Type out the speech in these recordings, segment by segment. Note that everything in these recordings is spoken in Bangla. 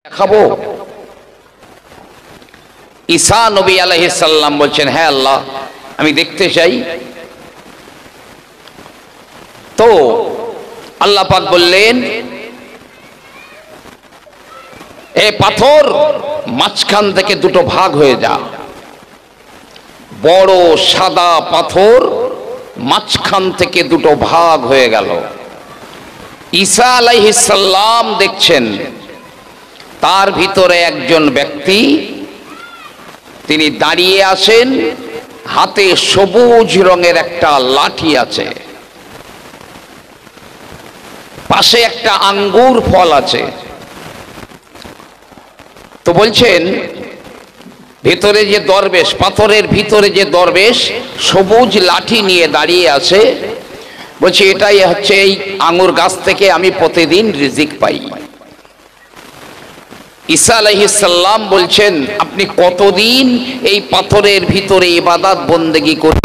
দেখাবো। ঈসা নবী আলাইহিস সালাম বলছেন, হ্যাঁ আল্লাহ, আমি দেখতে চাই। তো আল্লাহ পাক বললেন, এ পাথর মাঝখান থেকে দুটো ভাগ হয়ে যা। বড় সাদা পাথর মাঝখান থেকে দুটো ভাগ হয়ে গেল। ঈসা আলাইহিস সালাম দেখছেন তার ভিতরে একজন ব্যক্তি, তিনি দাঁড়িয়ে আছেন, হাতে সবুজ রঙের একটা লাঠি আছে, পাশে একটা আঙ্গুর ফল আছে। তো বলছেন ভিতরে যে দরবেশ, পাথরের ভিতরে যে দরবেশ সবুজ লাঠি নিয়ে দাঁড়িয়ে আছে, বলছে এটাই হচ্ছে এই আঙ্গুর গাছ থেকে আমি প্রতিদিন রিজিক পাই। ঈসা আলাইহিস সালাম বলছেন, আপনি কতদিন এই পাথরের ভিতরে ইবাদত বন্দেগী করেন?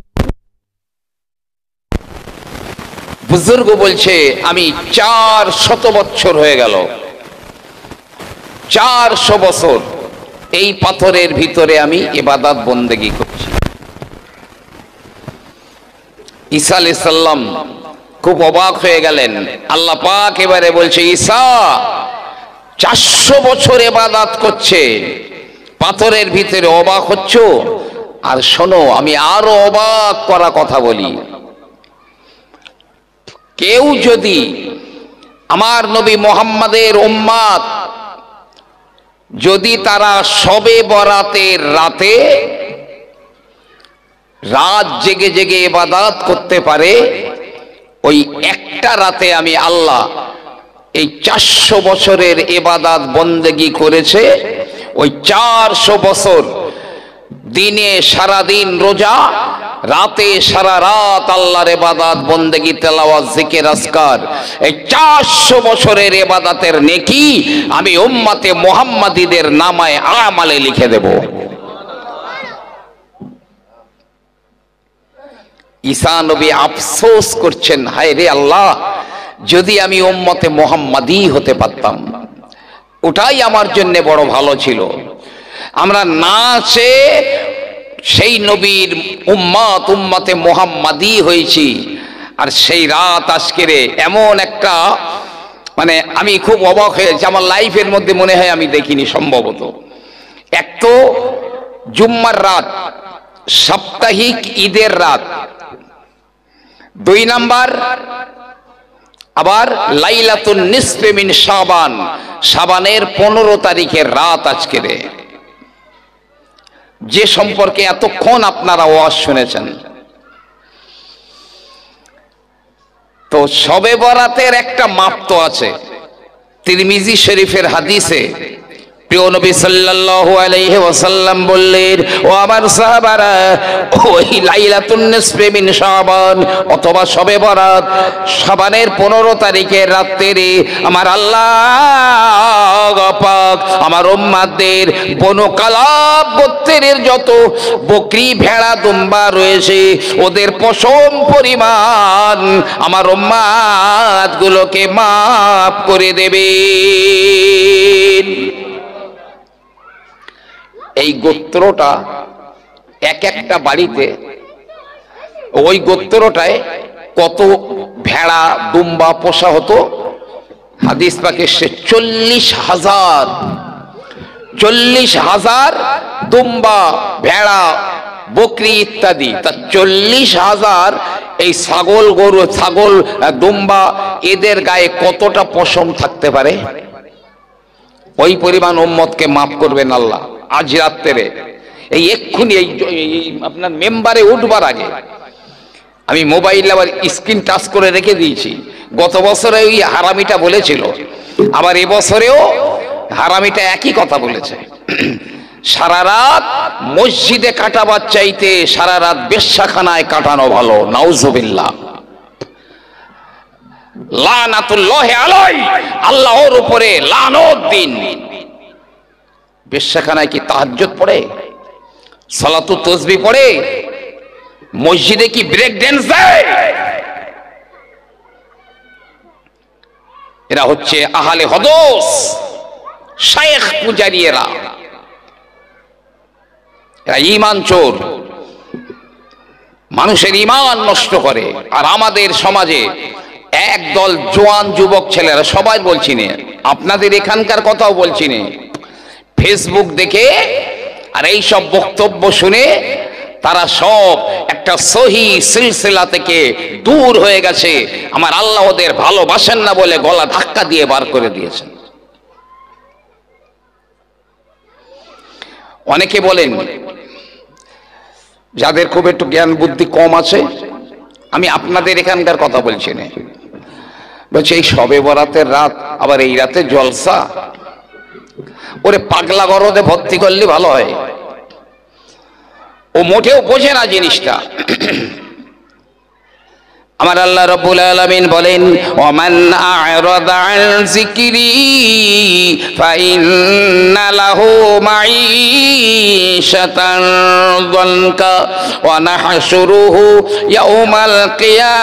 বুজুর্গ বলছে আমি 400 বছর হয়ে গেল, 400 বছর এই পাথরের ভিতরে আমি ইবাদত বন্দেগী করছি। ঈসা আলাইহিস সালাম খুব অবাক হয়ে গেলেন। আল্লাহ পাক এবারে বলছে, ঈসা 400 বছর ইবাদত করছে, পাথরের ভিতরে অবাক হচ্ছ? আর শোনো, আমি আরো অবাক করা কথা বলি। কেউ যদি আমার নবী মুহাম্মাদের উম্মত, যদি তারা শবে বরাতের রাতে রাত জেগে জেগে ইবাদত করতে পারে, ওই একটা রাতে আমি আল্লাহ এই 400 বছরের ইবাদত বন্দেগী করেছে, ওই 400 বছর দিনে সারা দিন রোজা, রাতে সারা রাত আল্লাহর ইবাদত বন্দেগী তেলাওয়াত জিকির আজকার, এই 400 বছরের ইবাদতের নেকি আমি উম্মতে মুহাম্মাদীদের নামায়ে আমালে লিখে দেব। ঈসা নবী আফসোস করছেন, হায় রে আল্লাহ, যদি আমি উম্মতে মুহাম্মাদী হতে পারতাম, ওটাই আমার জন্য বড় ভালো ছিল। আমরা না চেয়ে সেই নবীর উম্মতে মুহাম্মাদী হয়েছি, আর সেই রাত আজকের এমন একটা, মানে আমি খুব অবাক হয়েছি, আমার লাইফের মধ্যে মনে হয় আমি দেখিনি সম্ভবত। এক তো জুম্মার রাত, সাপ্তাহিক ঈদের রাত, 2 নাম্বার আবার লাইলাতুন নিসফে মিন শাবান, শাবানের 15 তারিখের রাত আজকের, যে সম্পর্কে এতক্ষণ আপনারা ওয়াজ শুনেছেন। তো শবে বরাতের একটা মাপ তো আছে। তিরমিজি শরীফের হাদিসে প্রিয় নবী সাল্লাল্লাহু আলাইহি ওয়াসাল্লাম বললেন, ও আমার সাহাবারা, ওই লাইলাতুন নিসফে মিন শাবান অথবা শবে বরাত, শাবানের 15 তারিখের রাত্রে আমার আল্লাহ পাক আমার উম্মতদের বনু কালাব গোত্রের যত বকরি ভেড়া দুম্বা রয়েছে, ওদের পশম পরিমাণ আমার উম্মতগুলোকে মাফ করে দেবেন। এই গোত্রটা এক একটা বাড়িতে, ওই গোত্রটায় কত ভেড়া দুম্বা পোষা হতো, হাদিস পাকে সে 40,000 দুম্বা ভেড়া বকরি ইত্যাদি, তা 40,000 এই ছাগল গরু, ছাগল দুম্বা, এদের গায়ে কতটা পশম থাকতে পারে? ওই পরিমাণ উম্মতকে মাফ করবেন আল্লাহ আজ রাত্রে। এই এক্ষুনি এই আপনার মেম্বারে উঠবার আগে আমি মোবাইল আবার স্ক্রিন টাচ করে রেখে দিয়েছি। গত বছরে ওই হারামিটা বলেছিল, আবার এবছরেও হারামিটা একই কথা বলেছে, সারা রাত মসজিদে কাটাবার চাইতে সারা রাত বেশ্যাখানায় কাটানো ভালো। নাউজুবিল্লাহ, লানাতুল্লাহি আলাইহি, আল্লাহর উপরে লানত দিন। বেশ্যাখানায় কি তাহাজ্জুদ পড়ে, সালাতু তাসবিহ পড়ে, মসজিদে কি ব্রেক ড্যান্স দেয়? এরা হচ্ছে আহলে হদস, শায়েখ পূজারীরা, এরা ঈমান চোর, মানুষের ঈমান নষ্ট করে। আর আমাদের সমাজে একদল জোয়ান যুবক ছেলেরা, সবাই বলছি না, আপনাদের এখানকার কথাও বলছি না, ফেসবুক দেখে আর এই সব বক্তব্য শুনে তারা সব একটা সহি সিলসিলা থেকে দূর হয়ে গেছে। আমার আল্লাহ ওদের ভালোবাসেন না বলে গলা ধাক্কা দিয়ে বার করে দিয়েছেন। অনেকে বলেন, যাদের খুব একটু জ্ঞান বুদ্ধি কম আছে, আমি আপনাদের এখানকার কথা বলছি না, বলছে এই শবে বরাতের রাত, আবার এই রাতে জলসা, ওরে পাগলা গরদে ভর্তি করলে ভালো হয়। ও মোটেও বোঝে না জিনিসটা। আমার আল্লাহ রাব্বুল আলামিন বলেন, ওমান আ'রাদা আন যিকরি ফাইন্না লাহু মাঈশাতান যানকা ওয়া নাহশুরুহু ইয়াওমাল কিয়ামাতি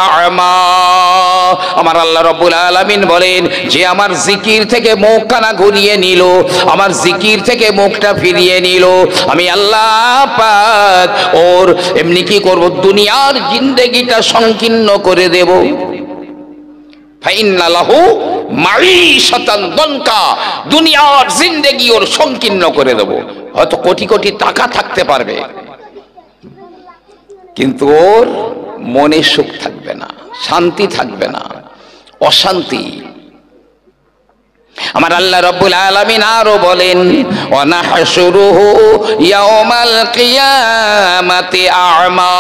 আ'মা। আমার আল্লাহ রাব্বুল আলামিন বলেন, যে আমার জিকির থেকে মুখখানা ঘুরিয়ে নিল, আমার জিকির থেকে মুখটা ফিরিয়ে নিল, আমি আল্লাহ পাক ওর এমনি কি করব, দুনিয়ার জিন্দেগিটা সংকীর্ণ করে দেব। ফাইন্না লাহু মাঈশাতান যানকা, দুনিয়ার জিন্দেগি ওর সংকীর্ণ করে দেব। হয়তো কোটি কোটি টাকা থাকতে পারবে, কিন্তু ওর মনে সুখ থাকবে না, শান্তি থাকবে না, অশান্তি। আমার আল্লাহ রাব্বুল আলামিন আরো বলেন, ওয়া নাহশুরুহু ইয়াওমাল কিয়ামাতি আ'মা,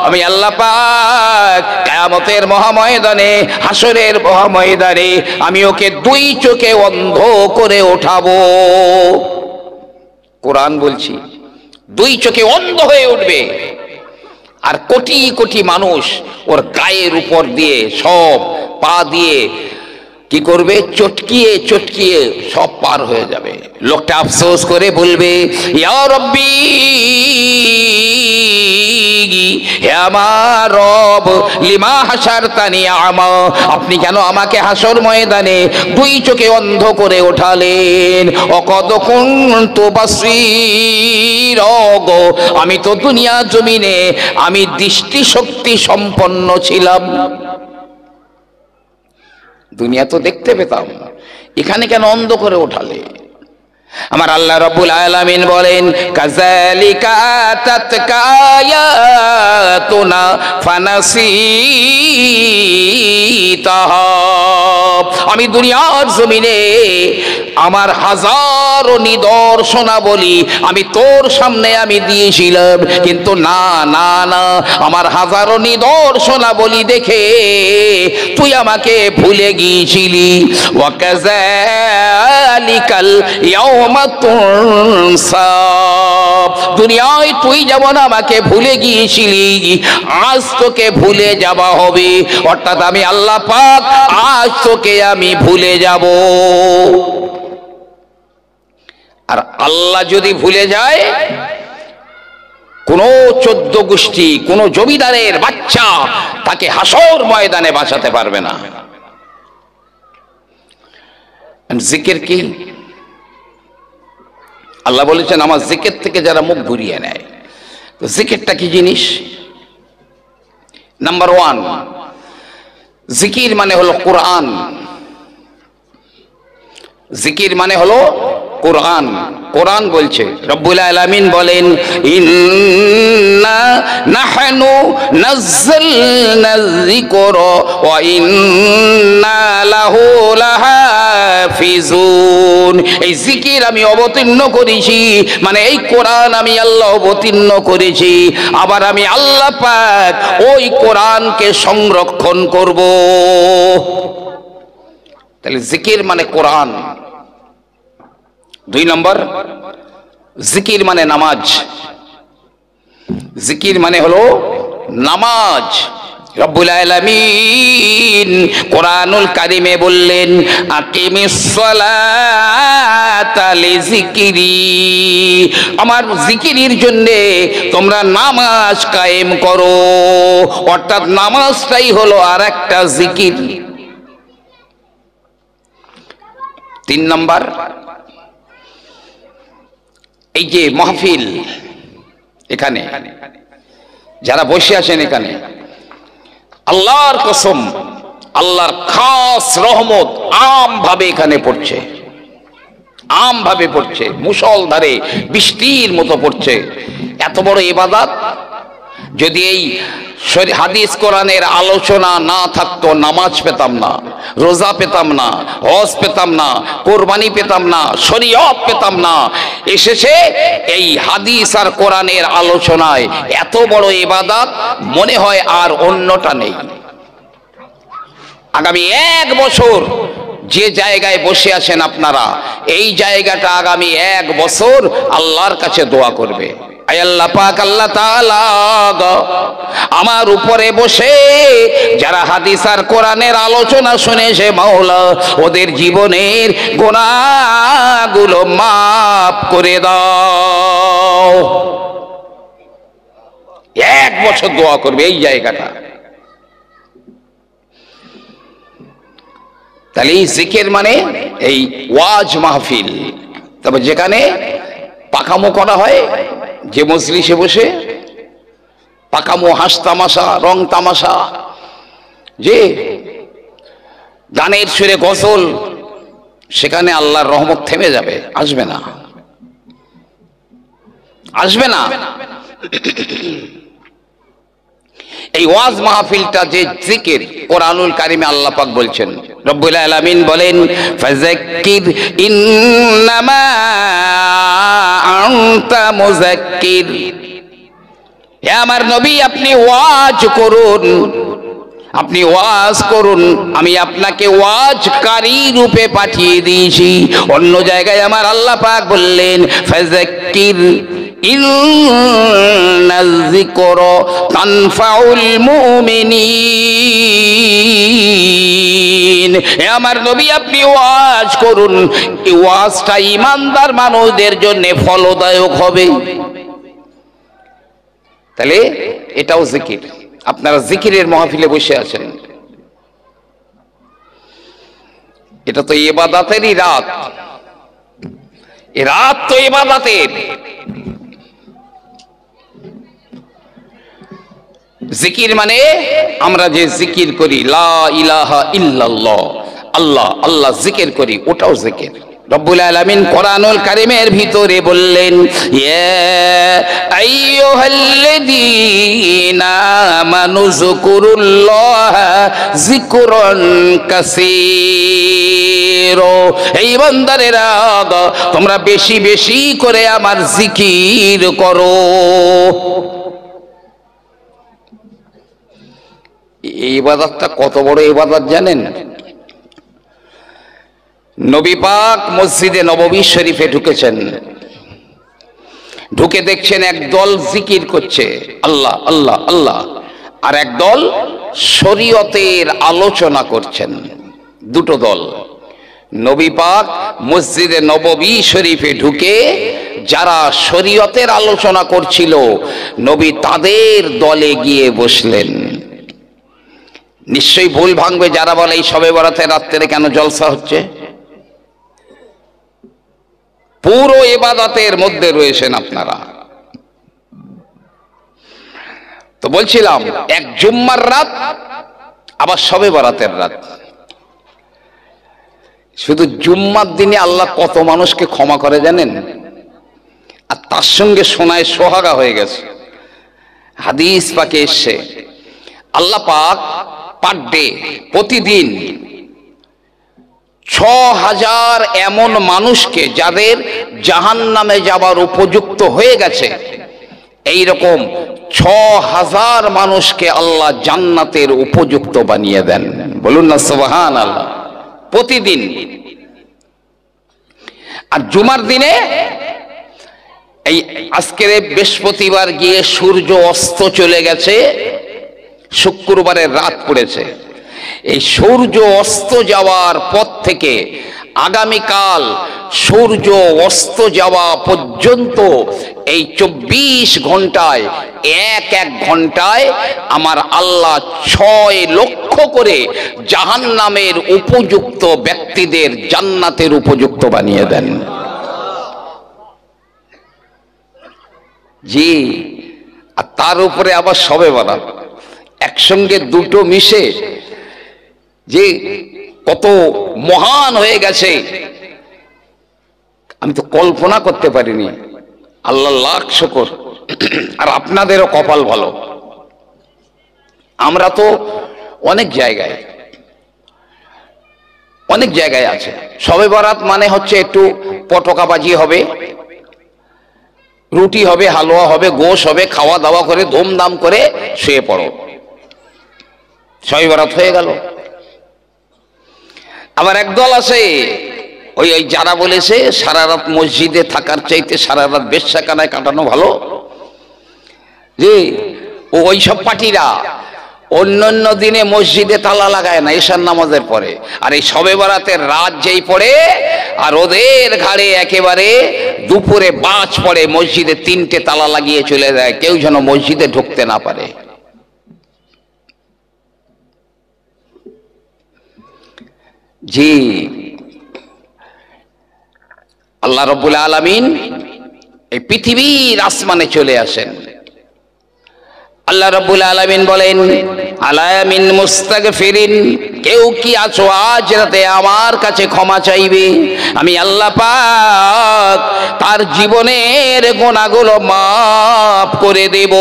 আমি আল্লাহ পাক কিয়ামতের মহাময়দানে, হাসরের মহাময়দানে আমি ওকে দুই চোখে অন্ধ করে ওঠাবো। কোরআন বলছি, দুই চোখে অন্ধ হয়ে উঠবে। আর কোটি কোটি মানুষ ওর গায়ের উপর দিয়ে, সব পা দিয়ে কি করবে, চটকিয়ে চটকিয়ে সব পার হয়ে যাবে। লোকটা আফসোস করে বলবে, ইয়া রব্বি, হে আমার রব, লিমা হাসারতানি আমা, আপনি কেন আমাকে হাসর ময়দানে দুই চোখে অন্ধ করে ওঠালেন? অকদ কুনতু বাসীর, আমি তো দুনিয়া জমিনে আমি দৃষ্টিশক্তি সম্পন্ন ছিলাম, দুনিয়া তো দেখতে পেতাম, এখানে কেন অন্ধ করে ওঠালে? আমার আল্লাহ রাব্বুল আলামিন বলেন, কাযালিকা আতাতকা আয়াতুনা ফানাসিতাহা, আমি দুনিয়ার জমিনে আমার হাজারো নিদর্শনাবলী আমি তোর সামনে আমি দিয়েছিলাম, কিন্তু না না না, আমার হাজারো নিদর্শনাবলী দেখে তুই আমাকে ভুলে গিয়েছিলি। ওয়া কাযালিকাল ইয়াওমা তুনসা, দুনিয়ায় তুই যেমন আমাকে ভুলে গিয়েছিলি, আজ তোকে ভুলে যাওয়া হবে। অর্থাৎ আমি আল্লাহ পাক আজ তোকে আমি ভুলে যাব। আর আল্লাহ যদি ভুলে যায়, কোন 14 গোষ্ঠী, কোন জমিদারের বাচ্চা তাকে হাসর ময়দানে বাঁচাতে পারবে না। জিকির কি? আল্লাহ বলেছেন, আমার জিকির থেকে যারা মুখ ঘুরিয়ে নেয়। তো জিকিরটা কি জিনিস? নাম্বার 1, জিকির মানে হলো কোরআন। জিকির মানে হলো কোরআন। কোরআন বলছে, রব্বুল আলামিন বলেন, ইন্না নাহনু নাযালনা যিকরা ওয়া ইন্না লাহু লাহাফিজুন, এই জিকির আমি অবতীর্ণ করেছি, মানে এই কোরআন আমি আল্লাহ অবতীর্ণ করেছি, আবার আমি আল্লাহ পাক ওই কোরআনকে সংরক্ষণ করব। তাহলে জিকির মানে কোরআন। 2 নম্বর, জিকির মানে নামাজ। জিকির মানে হলো নামাজ। রব্বুল আলামিন কোরআনুল কারিমে বললেন, আকিমিস সালাতা লিযিকরি, আমার জিকিরের জন্য তোমরা নামাজ কায়েম করো। অর্থাৎ নামাজটাই হলো আরেকটা জিকির। 3 নাম্বার, এই যে মাহফিল, এখানে যারা বসে আছেন, এখানে আল্লাহর কসম, আল্লাহর খাস রহমত আমভাবে এখানে পড়ছে, আমভাবে পড়ছে, মুষলধারে বৃষ্টির মতো পড়ছে। এত বড় ইবাদত, যদি এই হাদিস কোরআনের আলোচনা না থাকতো, নামাজ পেতাম না, রোজা পেতাম না, হজ পেতাম না, কোরবানি পেতাম না, শরীয়ত পেতাম না। এসেছে এই হাদিস আর কোরআনের আলোচনায়, এত বড় ইবাদত, মনে হয় আর অন্যটা নেই। আগামী 1 বছর যে জায়গায় বসে আছেন আপনারা, এই জায়গাটা আগামী 1 বছর আল্লাহর কাছে দোয়া করবে, আয় আল্লাহ পাক, আল্লাহ তাআলা আমার উপরে বসে যারা হাদিস আর কোরআনের আলোচনা শুনেছে, মাওলা ওদের জীবনের গুনাহগুলো মাফ করে দাও। 1 বছর দোয়া করবে এই জায়গাটা। তাহলে এই জিকির মানে এই ওয়াজ মাহফিল, তবে যেখানে পাকামো করা হয়, যে মজলিসে বসে পাকামো, হাস তামাশা, রং তামাশা, যে গানের সুরে গজল, সেখানে আল্লাহর রহমত থেমে যাবে, আসবে না, আসবে না। এই ওয়াজ মাহফিলটা যে জিকির, কোরআনুল কারিমে আল্লাহ পাক বলছেন, রব্বুল আলামিন বলেন, ফাযাক্কির ইন্নামা আনতা মুযাক্কির, হে আমার নবী আপনি ওয়াজ করুন, আপনি ওয়াজ করুন, আমি আপনাকে ওয়াজকারী রূপে পাঠিয়ে দিয়েছি। অন্য জায়গায় আমার আল্লাহ পাক বললেন, ফাযাক্কির ইন্নাল যিকরা তানফাউল মুমিনিন, হে আমার নবী আপনি ওয়াজ করুন, এই ওয়াজটা ঈমানদার মানুষদের জন্য ফলদায়ক হবে। তাহলে এটাও জিকির। আপনারা জিকিরের মাহফিলে বসে আছেন, এটা তো ইবাদতেরই রাত, এ রাত তো ইবাদতের। জিকির মানে আমরা যে জিকির করি, লা ইলাহা ইল্লাল্লাহ, আল্লাহ আল্লাহ জিকির করি, ওটাও জিকির। রব্বুল আলামিন কোরআনুল কারীমের ভিতরে বললেন, ইয়া আইয়ুহাল্লাযীনা আমানু যকুরুল্লাহা যিকরান কাসীরা, এই বান্দারেরা তোমরা বেশি বেশি করে আমার জিকির করো। এই ইবাদতটা কত বড় ইবাদত জানেন? নবী পাক মসজিদে নববী শরীফে ঢুকেছেন, ঢুকে দেখছেন একদল জিকির করছে, আল্লাহ আল্লাহ আল্লাহ, আর একদল শরীয়তের আলোচনা করছেন। দুটো দল। নবী পাক মসজিদে নববী শরীফে ঢুকে যারা শরীয়তের আলোচনা করছিল, নবী তাদের দলে গিয়ে বসলেন। নিশ্চয়ই ভুল ভাঙবে যারা বলে এই শবে বরাতের রাত্রে কেন জলসা হচ্ছে। পুরো ইবাদতের মধ্যে রয়েছেন আপনারা। তো বলছিলাম, এক জুম্মার রাত, আবার শবে বরাতের রাত। শুধু জুম্মার দিনে আল্লাহ কত মানুষকে ক্ষমা করে জানেন? আর তার সঙ্গে সোনায় সোহাগা হয়ে গেছে। হাদিস পাকে এসছে, আল্লাহ পাক পার ডে, প্রতিদিন ৬,০০০ এমন মানুষকে যাদের জাহান্নামে যাবার উপযুক্ত হয়ে গেছে, এইরকম ৬,০০০ মানুষকে আল্লাহ জান্নাতের উপযুক্ত বানিয়ে দেন। বলুন না সুবহানাল্লাহ। প্রতিদিন। আর জুমার দিনে, এই আজকের বৃহস্পতিবার গিয়ে সূর্য অস্ত চলে গেছে, শুক্রবারের রাত পড়েছে। এই সূর্য অস্ত যাওয়ার পর থেকে আগামীকাল সূর্য অস্ত যাওয়া পর্যন্ত এই 24 ঘন্টায় এক এক ঘন্টায় আমার আল্লাহ 6 লক্ষ করে জাহান্নামের উপযুক্ত ব্যক্তিদের জান্নাতের উপযুক্ত বানিয়ে দেন। জি, আর তার উপরে আবার শবে বরাত, একসঙ্গে দুটো মিশে যে কত মহান হয়ে গেছে আমি তো কল্পনা করতে পারিনি। আল্লাহ লাখ শুকর। আর আপনাদেরও কপাল ভালো, আমরা তো অনেক জায়গায় আছে। শবে বরাত মানে হচ্ছে একটু পটকাবাজি হবে, রুটি হবে, হালুয়া হবে, গোশ হবে, খাওয়া দাওয়া করে ধুমধাম করে শুয়ে পড়ো, শবে বরাত হয়ে গেল। আবার একদল আছে ওই যারা বলেছে সারা রাত মসজিদে থাকার চাইতে সারা রাত বেশ্যাখানায় কাটানো ভালো। যে ওই সব পার্টিরা অন্যান্য দিনে মসজিদে তালা লাগায় না ঈশার নামাজের পরে, আর এই শবে বরাতের রাত যেই পড়ে আর ওদের ঘাড়ে একেবারে দুপুরে বাজ পড়ে, মসজিদে 3টে তালা লাগিয়ে চলে যায়, কেউ যেন মসজিদে ঢুকতে না পারে। জি, আল্লাহ রাব্বুল আলামিন এই পৃথিবীর আসমানে চলে আসেন। আল্লাহ রাব্বুল আলামিন বলেন, আলা মিন মুস্তাগফিরিন, কেউ কি আছো আজ রাতে আমার কাছে ক্ষমা চাইবে, আমি আল্লাহ পাক তার জীবনের গুনাহগুলো মাফ করে দেব।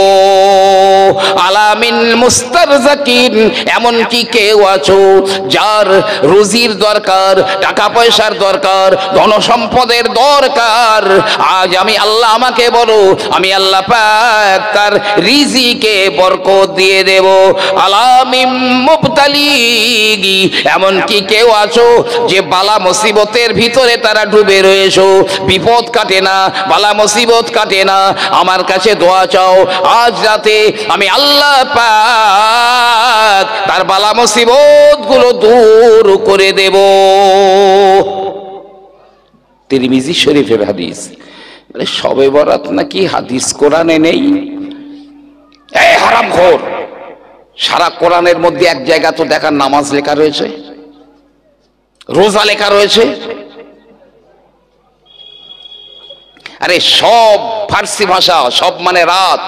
আলা মিন মুস্তারজাকিন, এমন কি কেউ আছো যার রুজির দরকার, টাকা পয়সার দরকার, ধন সম্পদের দরকার, আজ আমি আল্লাহ, আমাকে বলো, আমি আল্লাহ পাক তার রিজিকে বরকত দিয়ে দেব। আলামিম মুবতালিগি, এমন কি কেউ আছো যে বালা মুসিবতের ভিতরে তারা ডুবে রয়েছো, বিপদ কাটে না, বালা মুসিবত কাটে না, আমার কাছে দোয়া চাও, আজ রাতে আমি আল্লাহ পাক তার বালা মুসিবত গুলো দূর করে দেব। তিরমিজি শরীফের হাদিস। মানে শবে বরাত নাকি হাদিস কোরআনে নেই? এই হারামখোর, সারা কোরআনের মধ্যে এক জায়গা তো দেখার নামাজ লেখা রয়েছে, রোজা লেখা রয়েছে। আরে সব ফার্সি ভাষা, সব মানে রাত,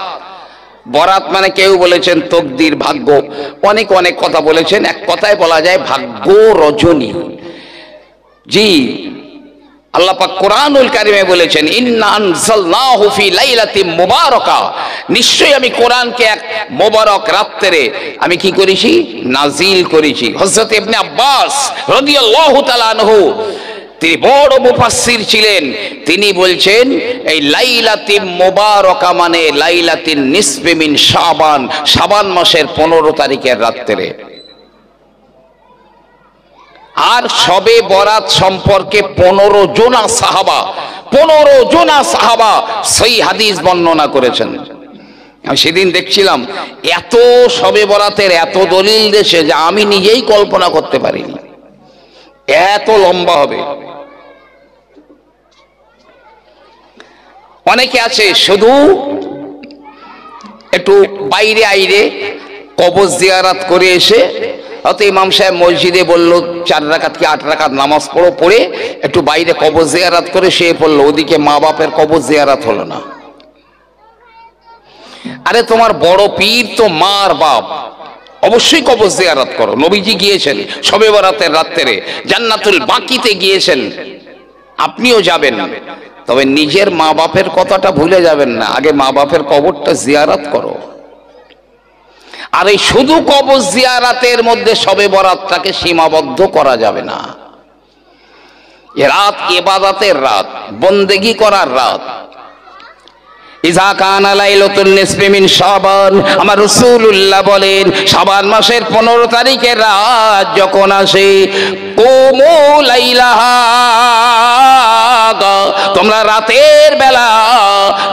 বরাত মানে কেউ বলেছেন তকদির, ভাগ্য, অনেক অনেক কথা বলেছেন। এক কথায় বলা যায় ভাগ্য রজনী। জি, আল্লাহ পাক কোরআনুল কারিমে বলেছেন, ইন্না আনজালনাহু ফি লাইলাতিন মুবারাকা, নিশ্চয়ই আমি কোরআনকে এক মোবারক রাত্রে আমি কি করেছি, নাজিল করেছি। হযরত ইবনে আব্বাস রাদিয়াল্লাহু তাআলা আনহু, তিনি বড় মুফাসসির ছিলেন, তিনি বলছেন এই লাইলাতিন মুবারাকা মানে লাইলাতিন নিসফি মিন শাবান, শাবান মাসের 15 তারিখের রাত্রে। আর শবে বরাত সম্পর্কে 15 জনা সাহাবা সেই হাদিস বর্ণনা করেছেন। আমি সেদিন দেখছিলাম এত শবে বরাতের এত দলিল দেশে যে আমি নিজেই কল্পনা করতে পারিনি এত লম্বা হবে। অনেকে আছে শুধু একটু বাইরে আইরে কবর জিয়ারত করে এসে, হয়তো ইমাম সাহেব মসজিদে বললো 4 রাকাত কি 8 রাকাত নামাজ পড়ো, পড়ে একটু বাইরে কবর জিয়ারত করে শুয়ে পড়লো, ওদিকে মা বাপের কবর জিয়ারত হলো না। আরে তোমার বড় পীর তো মার বাপ, অবশ্যই কবর জিয়ারত করো। নবীজি গিয়েছেন শবে বরাতের রাত্রে, জান্নাতুল বাকিতে গিয়েছেন, আপনিও যাবেন, তবে নিজের মা বাপের কথাটা ভুলে যাবেন না, আগে মা বাপের কবরটা জিয়ারত করো। আর এই শুধু কবর জিয়ারাতের মধ্যে শবে বরাতটাকে সীমাবদ্ধ করা যাবে না। এ রাত ইবাদতের রাত, বন্দেগী করার রাত। ইজা কানা লাইলাতুন নিসফি মিন শাবান, আমার রাসূলুল্লাহ বলেন শাবান মাসের 15 তারিখের রাত যখন আসে, কুমু লাইলাহা, তোমরা রাতের বেলা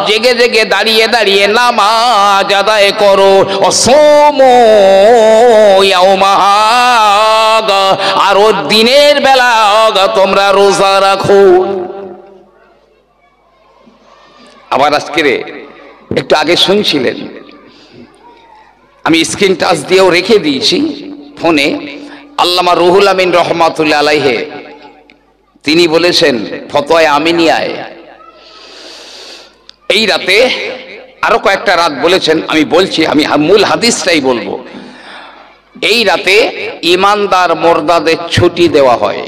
জেগে জেগে দাঁড়িয়ে দাঁড়িয়ে নামাজ আদায় করো। অসমু ইয়াউমাহা, আর ওর দিনের বেলা তোমরা রোজা রাখো। আবার আজকে একটু আগে শুনছিলেন, আমি স্ক্রিন টাচ দিয়েও রেখে দিয়েছি ফোনে, আল্লামা রুহুল আমিন রহমাতুল্লাহ আলাইহে তিনি বলেছেন ফতোয়ায়ে আমিনিয়ায়, এই রাতে আরো কয়েকটা রাত বলেছেন, আমি বলছি, আমি মূল হাদিসটাই বলবো। এই রাতে ইমানদার মুর্দাদের ছুটি দেওয়া হয়,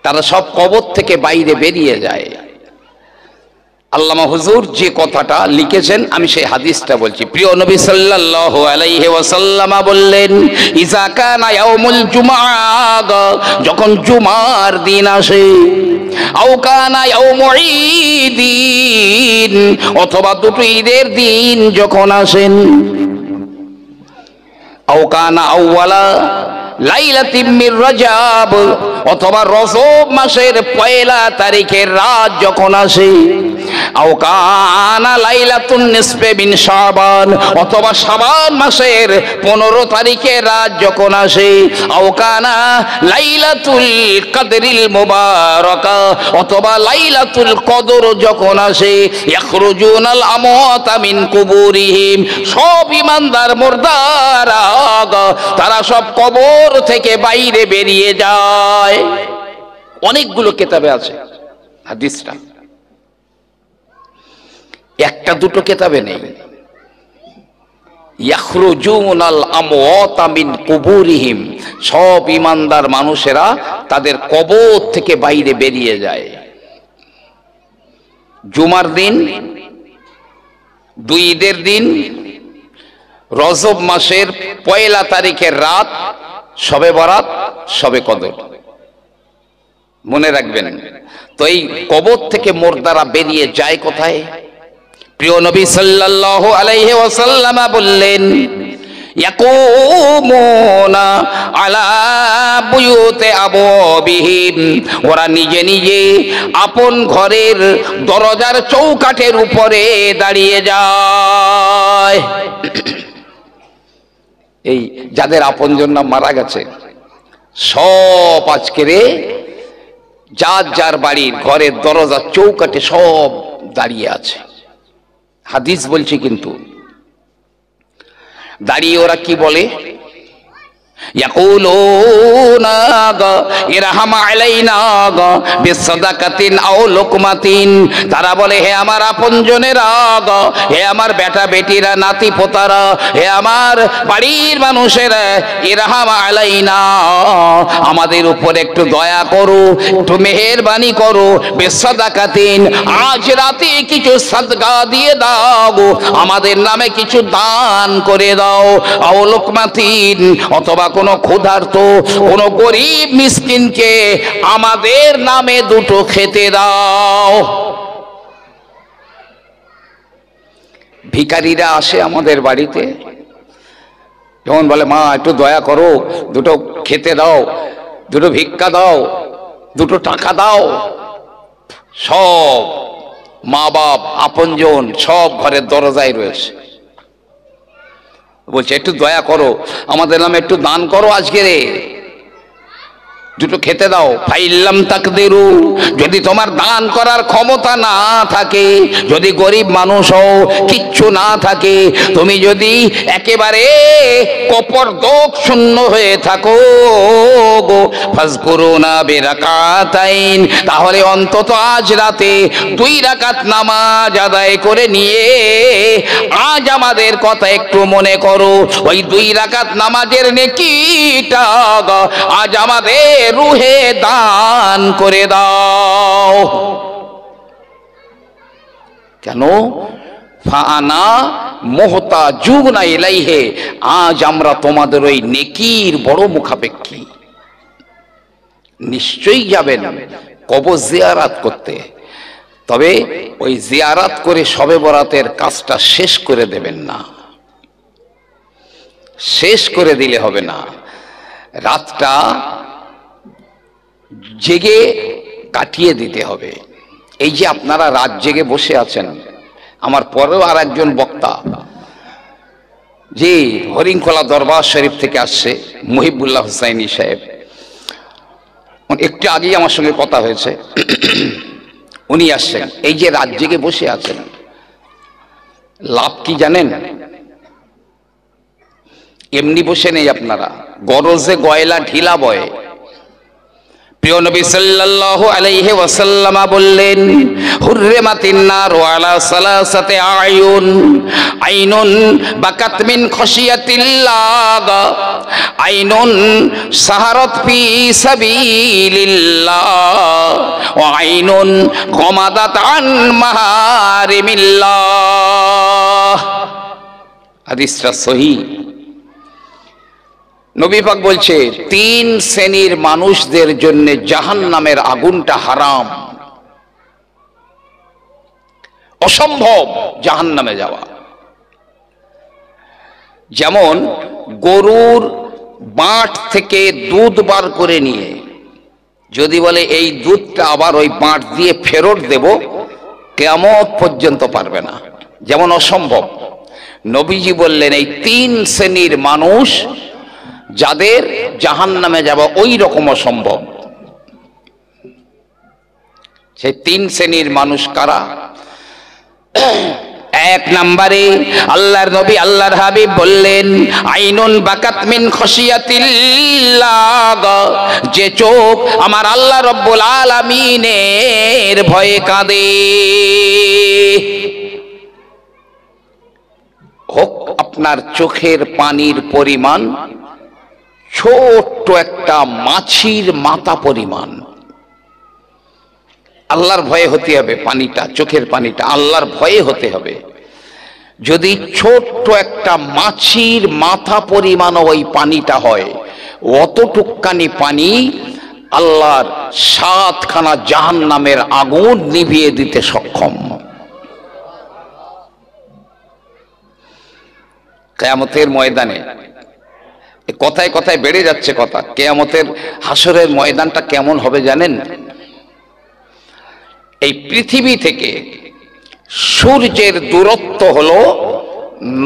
তারা সব কবর থেকে বাইরে বেরিয়ে যায়। আল্লামা হুজুর যে কথাটা লিখেছেন আমি সেই হাদিসটা বলছি। প্রিয় নবী সাল্লাল্লাহু আলাইহি ওয়াসাল্লাম বললেন, ইজা কানা ইয়াউমুল জুমআ, যখন জুমার দিন আসে, আও কানা ইয়াউমু ঈদিন, অথবা দুটো ঈদের দিন যখন আসেন, আও কানা আউওয়ালা লাইলাতিন মির রজব, অথবা রজব মাসের পয়লা তারিখের রাত যখন আসে, আও কানা লাইলাতুন নিসফে মিন শাবান, অথবা শাবান মাসের 15 তারিখের রাত যখন আসে, আও কানা লাইলাতুল কদরিল মুবারাকা, অথবা লাইলাতুল কদর যখন আসে, ইয়াখরুজুনাল আমওয়াতা মিন কুবুরিহিম, সব ঈমানদার মুর্দারা তারা সব কবর থেকে বাইরে বেরিয়ে যায়। অনেকগুলো কিতাবে আছে হাদিসটা, একটা দুটো কিতাবে নেই। ইয়াখরুজুনাল আমওয়াতা মিন কুবুরিহিম, সব ঈমানদার মানুষেরা তাদের কবর থেকে বাইরে বেরিয়ে যায়। জুমার দিন, দুই ঈদের দিন, রজব মাসের পয়লা তারিখের রাত, শবে বরাত, শবে কদর, মনে রাখবেন। তো এই কবর থেকে মুর্দারা বেরিয়ে যায় কোথায়? প্রিয় নবী সাল্লাল্লাহু আলাইহি ওয়াসাল্লাম বললেন, ইয়াকুমুনা আলা বুয়ুতে আবওয়াবিহিম, ওরা নিজে নিজে আপন ঘরের দরজার চৌকাঠের উপরে দাঁড়িয়ে যায়। এই যাদের আপনজন মারা গেছে সব আজকের যার যার বাড়ির ঘরের দরজার চৌকাঠে সব দাঁড়িয়ে আছে। হাদিস বলছি, কিন্তু দাঁড়িয়ে ওরা কি বলে? ইয়াকুলুনা ইরহাম আলাইনা বিসাদাকাতিন আও লুকমাতিন, তারা বলে, হে আমার আপনজনেরা, হে আমার বেটা বেটিরা, নাতি পোতারা, হে আমার বাড়ির মানুষেরা, ইরহাম আলাইনা, আমাদের উপর একটু দয়া করো, একটু মেহেরবানি করো, বিসাদাকাতিন, আজ রাতে কিছু সাদকা দিয়ে দাও, আমাদের নামে কিছু দান করে দাও, আও লুকমাতিন, অথবা কোন ক্ষুধার্ত কোন গরিব মিসকিনকে আমাদের নামে দুটো খেতে দাও। ভিখারিরা আসে আমাদের বাড়িতে, যেমন বলে, মা একটু দয়া করো, দুটো খেতে দাও, দুটো ভিক্ষা দাও, দুটো টাকা দাও। সব মা বাপ আপনজন সব ঘরের দরজায় রয়েছে, বলছে একটু দয়া করো, আমাদের নামে একটু দান করো, আজকে দুটো খেতে দাও। ফাইল্লাম তাকদিরু, যদি তোমার দান করার ক্ষমতা না থাকে, যদি গরিব মানুষ হও, কিচ্ছু না থাকে, তুমি যদি একেবারে কপরদক শূন্য হয়ে থাকো, ফাজকুরুনা বিরাকাতাইন, তাহলে অন্তত আজ রাতে 2 রাকাত নামাজ আদায় করে নিয়ে আজ আমাদের কথা একটু মনে করো। ওই 2 রাকাত নামাজের নেকিটা আজ আমাদের রুহে দান করে দাও। কেন? ফানা মুহতাজুনা ইলাইহি, আজ আমরা তোমাদের ওই নেকির বড় মুখাপেক্ষী। নিশ্চয়ই যাবেন কবর জিয়ারাত করতে, তবে ওই জিয়ারাত করে শবে বরাতের কাজটা শেষ করে দেবেন না, শেষ করে দিলে হবে না। রাতটা জেগে কাটিয়ে দিতে হবে। এই যে আপনারা রাত জেগে বসে আছেন, আমার পরেও আর একজন বক্তা, যে হরিণখোলা দরবার শরীফ থেকে আসছে, মুহিবুল্লাহ হুসাইনি সাহেব, একটু আগেই আমার সঙ্গে কথা হয়েছে। উনি আসছেন, এই যে রাত জেগে বসে আছেন, লাভ কি জানেন? এমনি বসে নেই আপনারা, গরজে গয়লা ঢিলা বয়ে। প্রিয় নবী সাল্লাল্লাহু আলাইহি ওয়াসাল্লাম বললেন, হুররিমাতিন নারু আলা সালাসাতি আয়ুন, আইনুন বাকাত মিন খাশিয়াতিল্লাহ, আইনুন সাহারাত ফি সাবিলিল্লাহ, ওয়া আইনুন গামাদাত আন মাহারিমিল্লাহ। হাদিসটা সহিহ। নবী পাক বলছে, তিন শ্রেণীর মানুষদের জন্য জাহান্নামের আগুনটা হারাম, অসম্ভব জাহান্নামে যাওয়া। যেমন গরুর বাঁট থেকে দুধ বার করে নিয়ে যদি বলে এই দুধটা আবার ওই বাঁট দিয়ে ফেরত দেব, কিয়ামত পর্যন্ত পারবে না, যেমন অসম্ভব। নবীজি বললেন, এই তিন শ্রেণীর মানুষ যাদের জাহান্নামে যাওয়া ওই রকম অসম্ভব। সেই তিন শ্রেণীর মানুষ কারা? এক নম্বরে আল্লাহর নবী আল্লাহর হাবিব বললেন, আইনুন বাকাত মিন খাশিয়াতিল্লাহ, যে চোখ আমার আল্লাহ রব্বুল আলামিনের ভয়ে কাঁদে। হোক আপনার চোখের পানির পরিমাণ ছোট্ট একটা মাছির মাথা পরিমাণ, আল্লাহর ভয়ে হতে হবে। পানিটা, চোখের পানিটা আল্লাহর ভয়ে হতে হবে। যদি ছোট্ট একটা মাছির মাথা পরিমাণ ওই পানিটা হয়, অতটুকখানি পানি আল্লাহর 7খানা জাহান্নামের আগুন নিভিয়ে দিতে সক্ষম। কিয়ামতের ময়দানে, কথায় কথায় বেড়ে যাচ্ছে কথা, কিয়ামতের হাসরের ময়দানটা কেমন হবে জানেন? এই পৃথিবী থেকে সূর্যের দূরত্ব হলো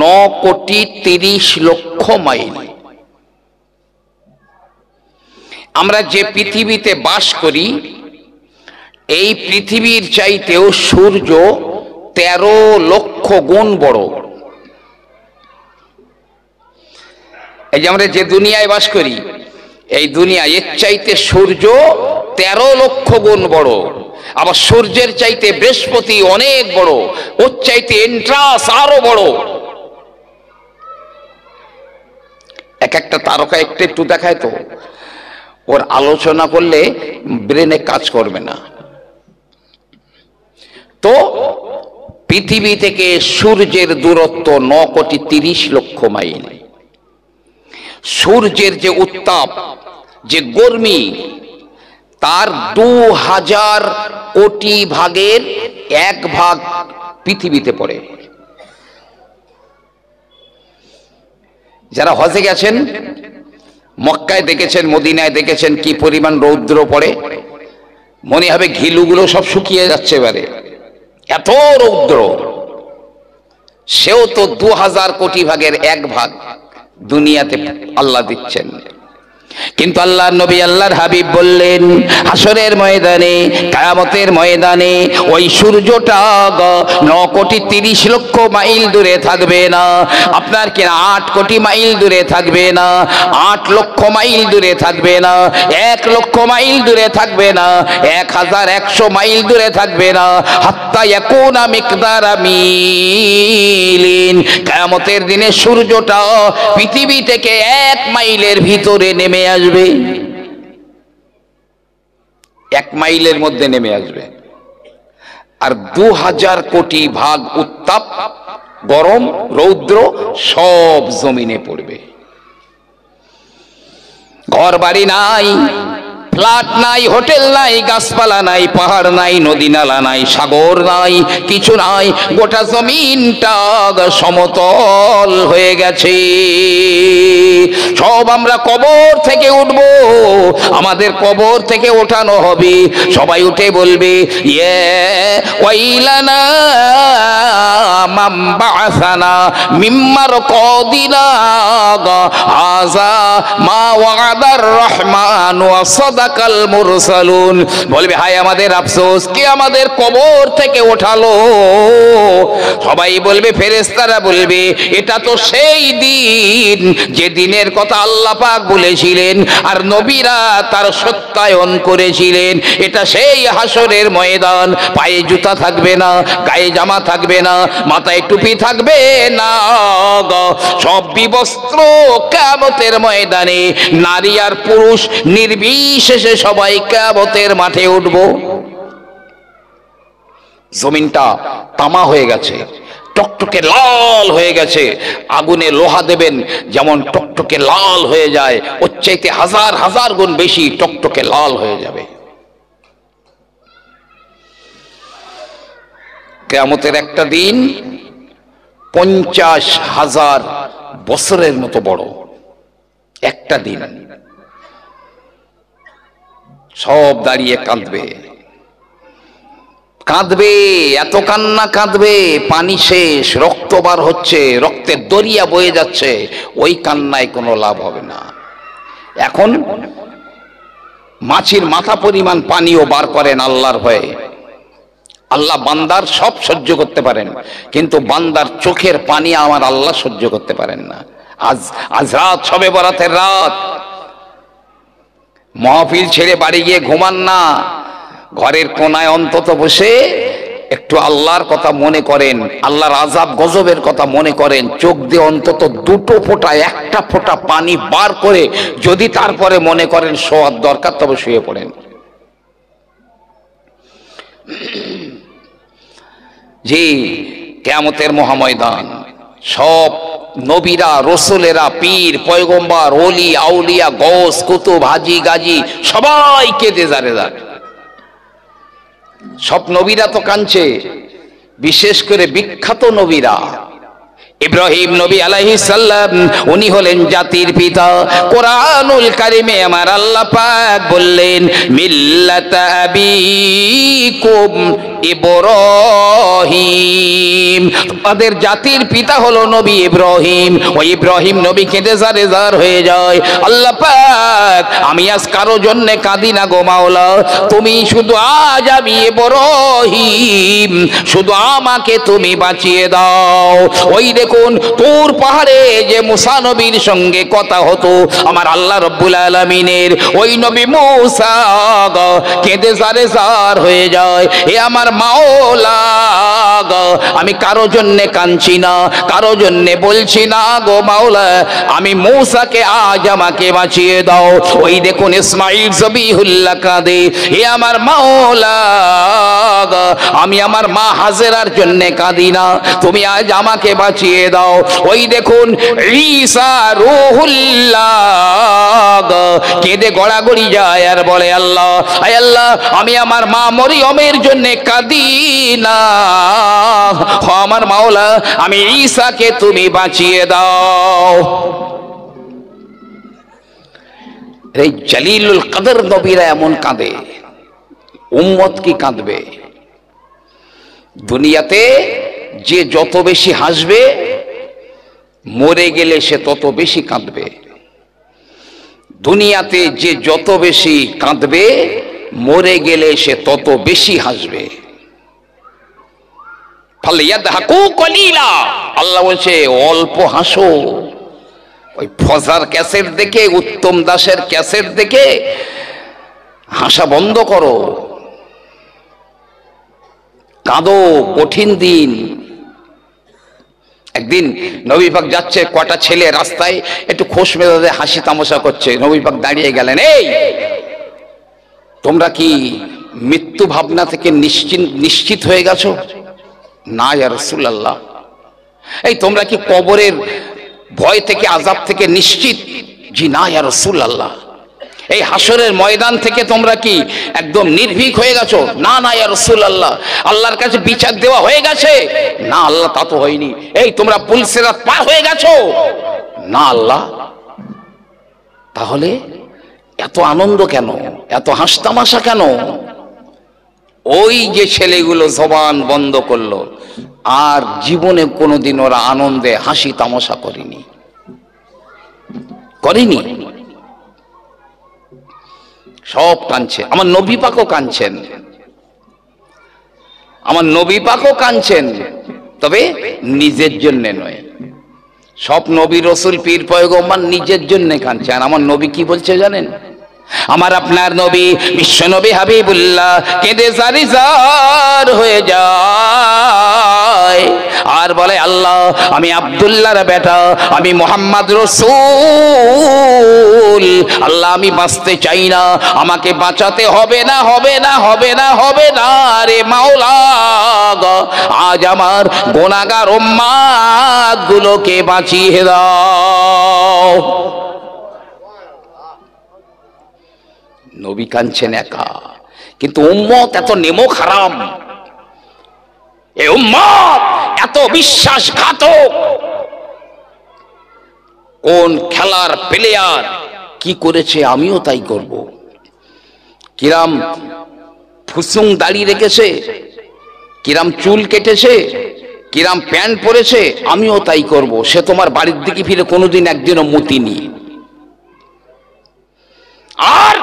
9,30,00,000 মাইল। আমরা যে পৃথিবীতে বাস করি, এই পৃথিবীর চাইতেও সূর্য 13 লক্ষ গুণ বড়। এই যে আমরা যে দুনিয়ায় বাস করি, এই দুনিয়া এর চাইতে সূর্য 13 লক্ষ গুণ বড়। আবার সূর্যের চাইতে বৃহস্পতি অনেক বড়, ওর চাইতে এন্ট্রাস আরো বড়। এক একটা তারকা একটু একটু দেখায় তো, ওর আলোচনা করলে ব্রেনে কাজ করবে না। তো পৃথিবী থেকে সূর্যের দূরত্ব 9,30,00,000 মাইল। সূর্যের যে উত্তাপ, যে গরমি, তার 2000 কোটি ভাগের 1 ভাগ পৃথিবীতে পড়ে। যারা হজে গেছেন, মক্কায় দেখেছেন, মদিনায় দেখেছেন কি পরিমাণ রৌদ্র পড়ে, মনে হবে ঘিলুগুলো সব শুকিয়ে যাচ্ছে এবারে, এত রৌদ্র। সেও তো 2000 কোটি ভাগের 1 ভাগ দুনিয়াতে আল্লাহ দিচ্ছেন। কিন্তু আল্লাহর নবী আল্লাহর হাবিব বললেন, হাসরের ময়দানে, কিয়ামতের ময়দানে ওই সূর্যটা 9,30,00,000 মাইল দূরে থাকবে না। আপনার কিনা 8 কোটি মাইল দূরে থাকবে না, 8 লক্ষ মাইল দূরে থাকবে না, 1 লক্ষ মাইল দূরে থাকবে না, 1100 মাইল দূরে থাকবে না। হাত্তা ইয়াকুনা মিকদারা মিলিন, কিয়ামতের দিনে সূর্যটা পৃথিবী থেকে 1 মাইলের ভিতরে নেমে আসবে, 1 মাইলের মধ্যে নেমে আসবে। আর 2000 কোটি ভাগ উত্তাপ, গরম, রৌদ্র সব জমিনে পড়বে। ঘর বাড়ি নাই, ফ্ল্যাট নাই, হোটেল নাই, গাছপালা নাই, পাহাড় নাই, নদী নালা নাই, সাগর নাই, কিছু নাই। গোটা জমিনটা সমতল হয়ে গেছে। সব আমরা কবর থেকে উঠব, আমাদের কবর থেকে ওঠানো হবে। সবাই উঠে বলবে, ইয়ে ওয়াইলানা মান বা'আসানা মিন মারকাদিনা হাযা মা ওয়া'দার রহমান ওয়া সাদাকাল মুরসালুন। বলবে হায় আমাদের আফসোস, কে আমাদের কবর থেকে ওঠালো? সবাই বলবে, ফেরেশতারা বলবে, এটা তো সেই দিন যে দিনের কথা আল্লাহ পাক বলেছিলেন আর নবীরা তার সত্যায়ন করেছিলেন। এটা সেই হাসরের ময়দান। পায়ে জুতা থাকবে না, গায়ে জামা থাকবে না, মাথায় টুপি থাকবে না, সব বিবস্ত্র কিয়ামতের ময়দানে নারী আর পুরুষ নির্বিশেষে সবাই কিয়ামতের মাঠে উঠব। জমিনটা তামা হয়ে গেছে, টকটকে লাল হয়ে গেছে। আগুনে লোহা দেবেন যেমন টকটকে লাল হয়ে যায়, ওর চাইতে হাজার হাজার গুণ বেশি টকটকে লাল হয়ে যাবে। কিয়ামতের একটা দিন 50,000 বছরের মতো বড় একটা দিন। সব দাঁড়িয়ে কাঁদবে, কাঁদবে, এত কান্না কাঁদবে, পানি শেষ, রক্ত বার হচ্ছে, রক্তের দরিয়া বয়ে যাচ্ছে, ওই কান্নায় কোনো লাভ হবে না। এখন মাছির মাথা পরিমাণ পানিও বার করেন আল্লাহর ভয়ে। আল্লাহ বান্দার সব সহ্য করতে পারেন, কিন্তু বান্দার চোখের পানি আমার আল্লাহ সহ্য করতে পারেন না। আজ রাত শবে বরাতের রাত, মাহফিল ছেড়ে বাড়ি গিয়ে ঘুমান না, ঘরের কোনায় অন্তত বসে একটু আল্লাহর কথা মনে করেন, আল্লাহর আযাব গজবের কথা মনে করেন। চোখ দিয়ে অন্তত দুটো ফোঁটা, একটা ফোঁটা পানি বার করে যদি তারপরে মনে করেন শোয়ার দরকার, তবে শুয়ে পড়েন। জি, কিয়ামতের মহাময়দান, সব নবীরা, রসুলেরা, পীর, পয়গম্বর, ওলি, আউলিয়া, গৌস, কুতুব, হাজি, গাজী সবাই কেঁদে যারে যার। সব নবীরা তো কাঁদছে, বিশেষ করে বিখ্যাত নবীরা। ইব্রাহিম নবী আলাইহিস সালাম, উনি হলেন জাতির পিতা। কোরআনুল কারিমে আমার আল্লাহ পাক বললেন, মিল্লাতা আবিকুম ইব্রাহিম, তোমাদের জাতির পিতা হলো নবী ইব্রাহিম। ওই ইব্রাহিম নবী কেঁদে জারে জার হয়ে যায়। আল্লাহ পাক, আমি আজ কারো জন্য কাঁদি না গো মাওলা, তুমি শুধু আজ আমি ইব্রাহিম, শুধু আমাকে তুমি বাঁচিয়ে দাও। ওই দেখুন তুর পাহাড়ে যে মুসা নবীর সঙ্গে কথা হতো, আমার আল্লাহ রব্বুল আলামিনের ওই নবী মুসা কেঁদে জারে জার হয়ে যায়। এ আমার মাওলা, আমি কারো জন্য কাঁদছি না, কারো জন্য বলছি না গো মাওলা, আমি মুসাকে আজ আমাকে বাঁচিয়ে দাও। ওই দেখুন ইসমাঈল জবিহুল্লাহ কাঁদে, এ আমার মাওলা, আমি আমার মা হাজেরার জন্য কাঁদি না, তুমি আজ আমাকে বাঁচিয়ে দাও। ওই দেখুন ঈসা রূহুল্লাহ কেঁদে গড়াগড়ি যায় আর বলে, আল্লাহ, আয় আল্লাহ, আমি আমার মা মরিয়মের জন্য কাঁদি না, আমার মাওলা, আমি ঈসাকে তুমি বাঁচিয়ে দাও। এই জলিলুল কদর নবীরা এমন কাঁদে, উম্মত কি কাঁদবে? দুনিয়াতে যে যত বেশি হাসবে, মরে গেলে সে তত বেশি কাঁদবে। দুনিয়াতে যে যত বেশি কাঁদবে, মরে গেলে সে তত বেশি হাসবে। ফালিয়াদহাকু কলিলা, আল্লাহ বলছে অল্প হাসো। ওই ফজার ক্যাসেট দেখে, উত্তম দাসের ক্যাসেট দেখে হাসা বন্ধ করো, কাঁদো। কঠিন দিন। একদিন নবী পাক যাচ্ছে, কটা ছেলে রাস্তায় একটু খোশ মেজাজে হাসি তামাশা করছে। নবী পাক দাঁড়িয়ে গেলেন, এই তোমরা কি মৃত্যু ভাবনা থেকে নিশ্চিত হয়ে গেছো? না ইয়া রাসূলুল্লাহ। এই তোমরা কি কবরের ভয় থেকে, আযাব থেকে নিশ্চিত? জি না ইয়া রাসূলুল্লাহ। এই হাসরের ময়দান থেকে তোমরা কি একদম নির্ভীক হয়ে গেছো? না না ইয়া রাসূলুল্লাহ। আল্লাহর কাছে বিচার দেওয়া হয়ে গেছে? না আল্লাহ, তা তো হয়নি। এই তোমরা পুলসিরাত পার হয়ে গেছো? না আল্লাহ। তাহলে এত আনন্দ কেন, এত হাসতামাশা কেন? ওই যে ছেলেগুলো জবান বন্ধ করলো, আর জীবনে কোনোদিন ওরা আনন্দে হাসি তামাশা করেনি। সব কাঁদছে। আমার নবী পাকও কাঁদছেন, আমার নবী পাকও কাঁদছেন, তবে নিজের জন্য নয়। সব নবী রসুল পীর পয়গম্বর নিজের জন্য কাঁদছেন। আমার নবী কি বলছে জানেন? আমার আপনার নবী বিশ্ব নবী হাবিবুল্লাহ কেঁদে জারিজার হয়ে যায় আর বলে, আল্লাহ আমি আব্দুল্লাহর বেটা, আমি মুহাম্মদ রসূল, আল্লাহ আমি বাঁচতে চাই না, আমাকে বাঁচাতে হবে না, হবে না, হবে না, হবে না রে মাওলা, আজ আমার গুনাহগার উম্মাত গুলোকে বাঁচিয়ে দাও। নবী কাঁদছেন একা, কিন্তু উম্মত এত নেমো খারাপ, এই উম্মত এত বিশ্বাসঘাতক। কোন খেলার প্লেয়ার কি করেছে আমিও তাই করব। কিরাম ফুসুং দাড়ি রেখেছে, কিরাম চুল কেটেছে, কিরাম প্যান্ট পরেছে, আমিও তাই করব। সে তোমার বাড়ির দিকে ফিরে কোনোদিন একদিনও মুতিনি। আর